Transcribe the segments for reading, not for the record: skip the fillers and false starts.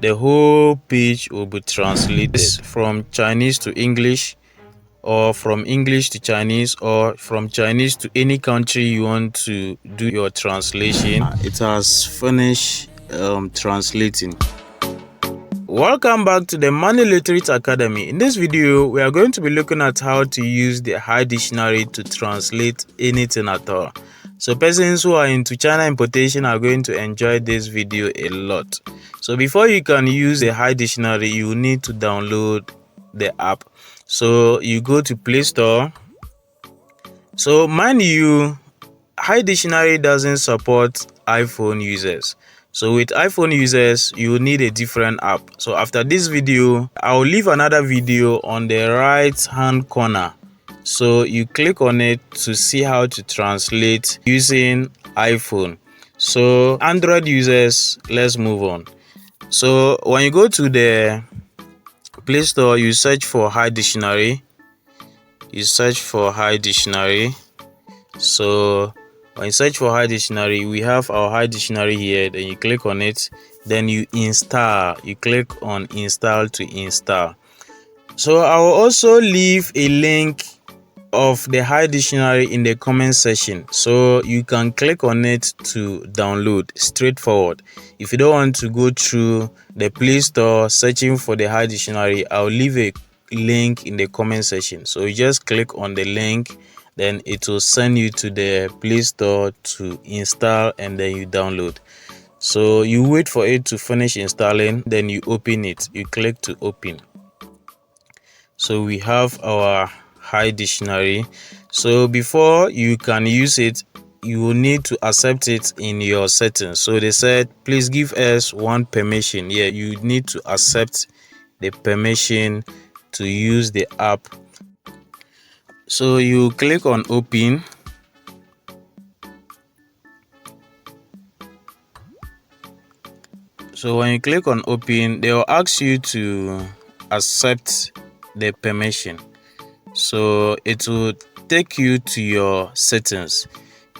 the whole page will be translated from Chinese to English, or from English to Chinese, or from Chinese to any country you want to do your translation. It has finished translating. Welcome back to the Money Literate Academy. In this video, we are going to be looking at how to use the High Dictionary to translate anything at all. So persons who are into China importation are going to enjoy this video a lot. So before you can use the High Dictionary, you need to download the app. So you go to Play Store. So mind you, High Dictionary doesn't support iPhone users. So with iPhone users, you need a different app. So after this video, I'll leave another video on the right hand corner. So you click on it to see how to translate using iPhone. So Android users, let's move on. So when you go to the Play Store, you search for High Dictionary. So when you search for High Dictionary, we have our High Dictionary here. Then you click on it, then you install. You click on install to install. So I will also leave a link of the High Dictionary in the comment section, so you can click on it to download. Straightforward. If you don't want to go through the Play Store searching for the High Dictionary, I'll leave a link in the comment section. So you just click on the link, then it will send you to the Play Store to install, and then you download. So you wait for it to finish installing, then you open it. You click to open. So we have our High Dictionary. So before you can use it, you will need to accept it in your settings. So they said, please give us one permission. Yeah, you need to accept the permission to use the app. So you click on open. So when you click on open, they will ask you to accept the permission. So it will take you to your settings.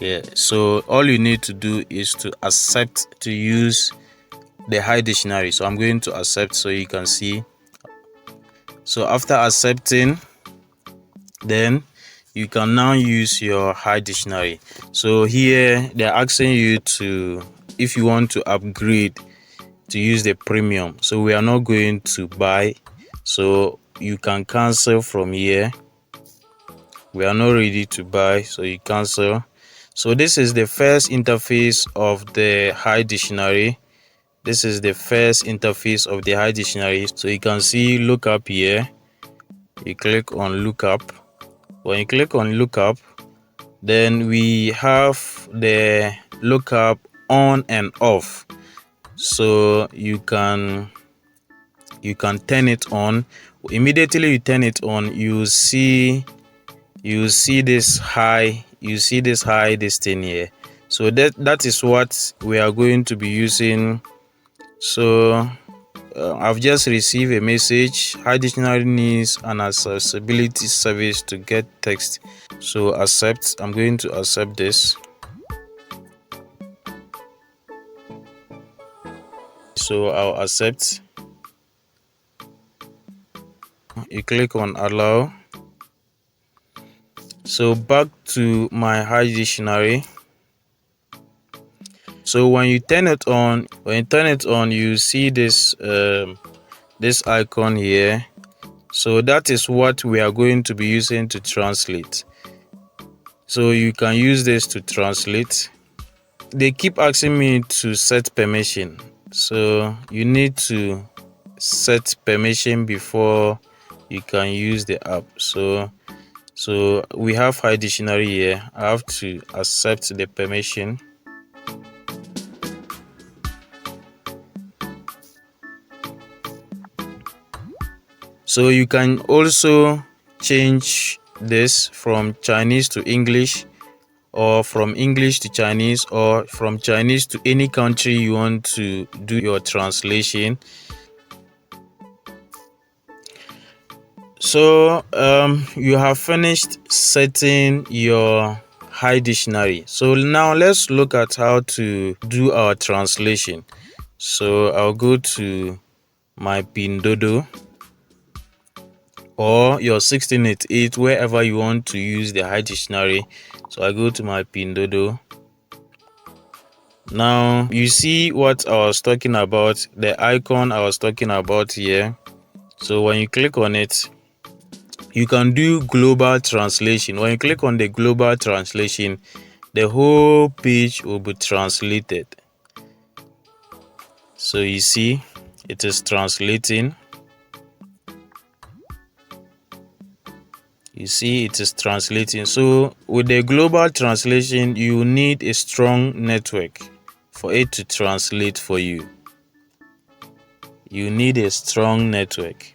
Yeah, so all you need to do is to accept to use the High Dictionary. So I'm going to accept, so you can see. So after accepting, then you can now use your High Dictionary. So here they're asking you to, if you want to upgrade to use the premium. So we are not going to buy, so you can cancel from here. We are not ready to buy, so you cancel. So this is the first interface of the High Dictionary. So you can see lookup here. You click on lookup. When you click on lookup, then we have the lookup on and off. So you can turn it on. Immediately you turn it on, you see this high, this thing here. So that is what we are going to be using. So I've just received a message. High Dictionary needs an accessibility service to get text. So accept. I'm going to accept this. So I'll accept. You click on allow. So back to my High Dictionary. So when you turn it on, you see this this icon here. So that is what we are going to be using to translate. So you can use this to translate. They keep asking me to set permission. So you need to set permission before you can use the app. So we have High Dictionary here. I have to accept the permission. So you can also change this from Chinese to English, or from English to Chinese, or from Chinese to any country you want to do your translation. So you have finished setting your High Dictionary. So now let's look at how to do our translation. So I'll go to my PINDOUDOU, or your 1688, wherever you want to use the high dictionary. So I go to my PINDOUDOU. Now you see what I was talking about, the icon I was talking about here. So when you click on it, you can do global translation. When you click on the global translation, the whole page will be translated. So you see it is translating. You see it is translating. So with the global translation, you need a strong network for it to translate for you. You need a strong network.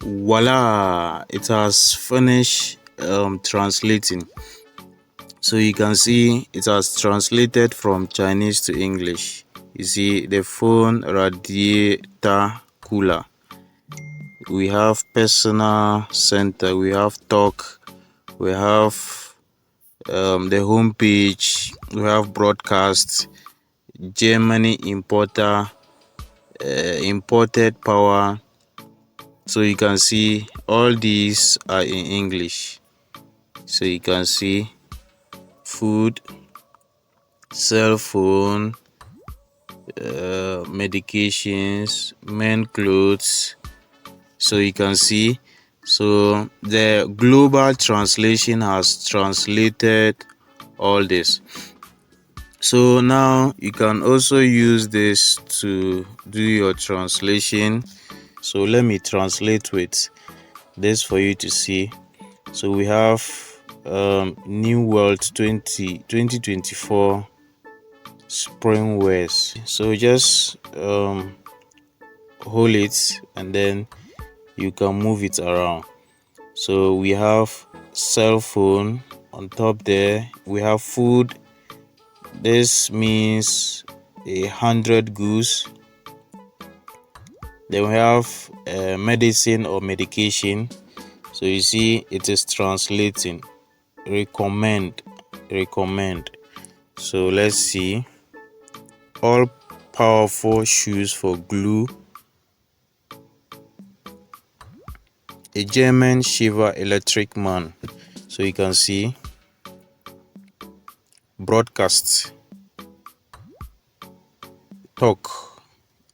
Voila, it has finished translating. So you can see it has translated from Chinese to English. You see the phone, radiator, cooler. We have personal center, we have talk, we have the home page, we have broadcast, Germany importer, imported power. So you can see all these are in English. So you can see food, cell phone, medications, men clothes. So you can see, so the global translation has translated all this. So now you can also use this to do your translation. So let me translate with this for you to see. So we have New World 2024 spring wears. So just hold it and then you can move it around. So we have cell phone on top there. We have food. This means 100 goose. Then we have medicine or medication. So you see it is translating. Recommend. So let's see. All powerful shoes for glue. A German Shiva electric man. So you can see broadcast, talk,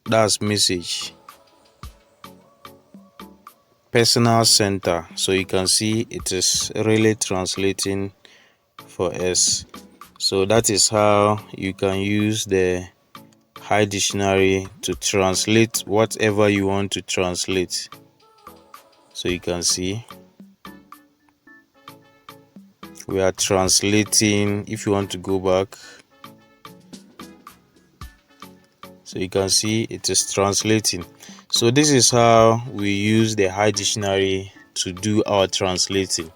that's message, personal center. So you can see it is really translating for us. So that is how you can use the high dictionary to translate whatever you want to translate. So you can see we are translating. If you want to go back, so you can see it is translating. So this is how we use the high dictionary to do our translating.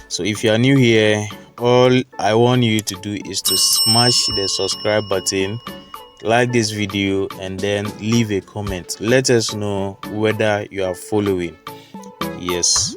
So if you are new here, all I want you to do is to smash the subscribe button, like this video, and then leave a comment. Let us know whether you are following. Yes.